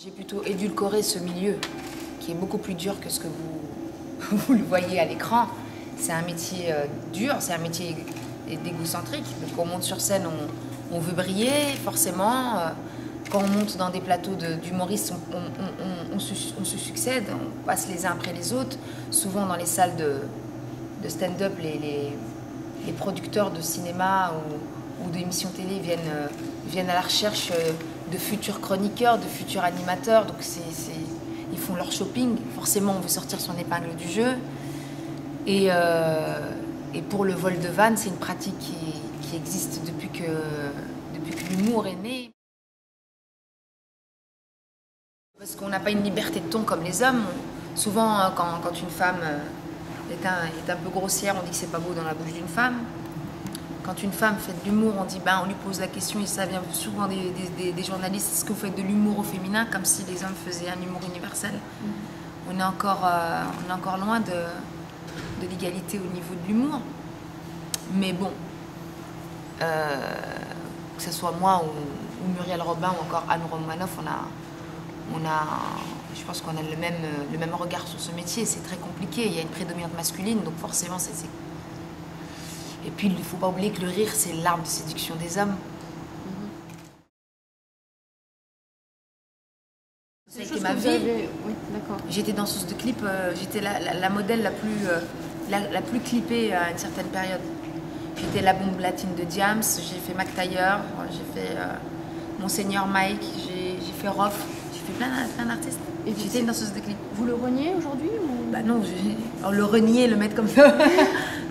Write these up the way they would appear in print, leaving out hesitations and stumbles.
J'ai plutôt édulcoré ce milieu, qui est beaucoup plus dur que ce que vous le voyez à l'écran. C'est un métier dur, c'est un métier d'égocentrique. Donc on monte sur scène, on veut briller, forcément. Quand on monte dans des plateaux d'humoristes, on se succède, on passe les uns après les autres. Souvent dans les salles de stand-up, les producteurs de cinéma ou d'émissions télé viennent à la recherche de futurs chroniqueurs, de futurs animateurs. Donc ils font leur shopping. Forcément, on veut sortir son épingle du jeu. Et pour le vol de vanne, c'est une pratique qui existe depuis que l'humour est né. Parce qu'on n'a pas une liberté de ton comme les hommes. Souvent, quand une femme est un peu grossière, on dit que c'est pas beau dans la bouche d'une femme. Quand une femme fait de l'humour, on lui pose la question, et ça vient souvent des journalistes, est-ce que vous faites de l'humour au féminin, comme si les hommes faisaient un humour universel. On est encore loin de l'égalité au niveau de l'humour. Mais bon, que ce soit moi ou Muriel Robin ou encore Anne Romanoff, je pense qu'on a le même regard sur ce métier. C'est très compliqué, il y a une prédominante masculine, donc forcément c'est... Et puis il ne faut pas oublier que le rire, c'est l'arme de séduction des hommes. Ça a été ma vie. Oui, d'accord. J'étais danseuse de clip, j'étais la modèle la plus clippée à une certaine période. J'étais la bombe latine de Diams, j'ai fait Mac Taylor, j'ai fait Monseigneur Mike, j'ai fait Rof, j'ai fait plein d'artistes. Et j'étais une danseuse de clip. Vous le reniez aujourd'hui ou... Bah non, le renier, le mettre comme ça.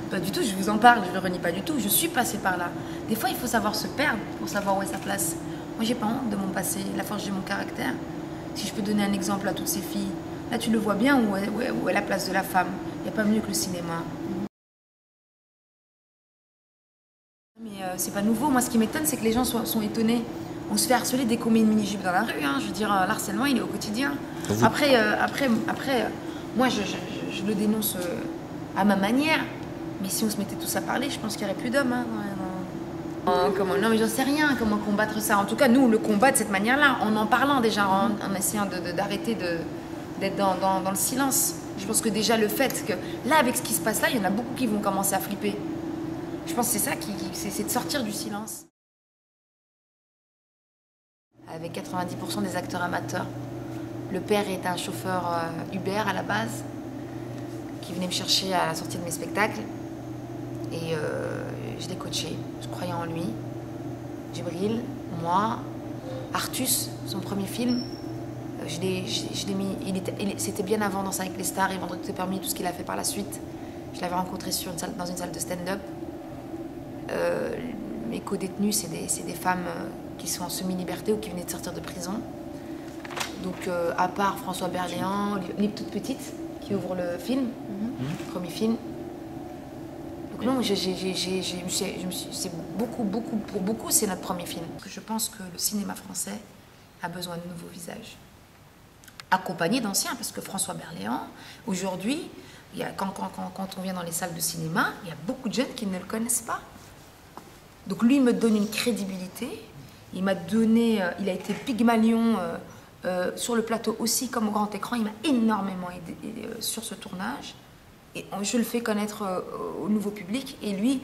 Pas du tout, je vous en parle, je le renie pas du tout. Je suis passée par là. Des fois, il faut savoir se perdre pour savoir où est sa place. Moi, j'ai pas honte de mon passé, la force de mon caractère. Si je peux donner un exemple à toutes ces filles, là, tu le vois bien où est la place de la femme. Il n'y a pas mieux que le cinéma. Mais c'est pas nouveau. Moi, ce qui m'étonne, c'est que les gens sont étonnés. On se fait harceler dès qu'on met une mini-jupe dans la rue. Hein. Je veux dire, l'harcèlement, il est au quotidien. Après, moi, je le dénonce à ma manière. Mais si on se mettait tous à parler, je pense qu'il n'y aurait plus d'hommes. Hein, non, mais j'en sais rien, comment combattre ça. En tout cas, nous, on le combat de cette manière-là, en parlant déjà, en essayant d'arrêter d'être dans le silence. Je pense que déjà le fait que, là, avec ce qui se passe là, il y en a beaucoup qui vont commencer à flipper. Je pense que c'est ça, c'est de sortir du silence. Avec 90% des acteurs amateurs. Le père est un chauffeur Uber à la base, qui venait me chercher à la sortie de mes spectacles. Et je l'ai coaché, je croyais en lui. Djibril, moi, Artus, son premier film, je l'ai mis, c'était bien avant Danser avec les stars et Vendredi tout est permis, tout ce qu'il a fait par la suite. Je l'avais rencontré dans une salle de stand-up. Mes co-détenus, c'est des femmes qui sont en semi-liberté ou qui venaient de sortir de prison. Donc, à part François Berléand, les toutes petites qui ouvrent le film, premier film. Donc non, c'est pour beaucoup, c'est notre premier film. Je pense que le cinéma français a besoin de nouveaux visages. Accompagné d'anciens, parce que François Berléand, aujourd'hui, quand on vient dans les salles de cinéma, il y a beaucoup de jeunes qui ne le connaissent pas. Donc lui, il me donne une crédibilité. Il m'a donné, il a été Pygmalion sur le plateau aussi, comme au grand écran. Il m'a énormément aidé sur ce tournage. Et je le fais connaître au nouveau public. Et lui,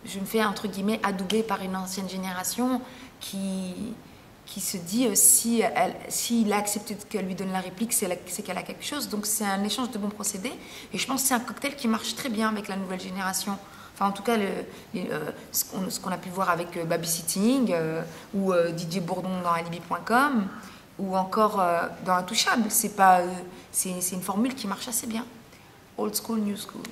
je me fais, entre guillemets, adouber par une ancienne génération qui se dit, s'il a accepté qu'elle lui donne la réplique, c'est qu'elle a quelque chose. Donc c'est un échange de bons procédés. Et je pense que c'est un cocktail qui marche très bien avec la nouvelle génération. Enfin, en tout cas, ce qu'on a pu voir avec Babysitting ou Didier Bourdon dans alibi.com ou encore dans Intouchable. C'est une formule qui marche assez bien. Old school, new school.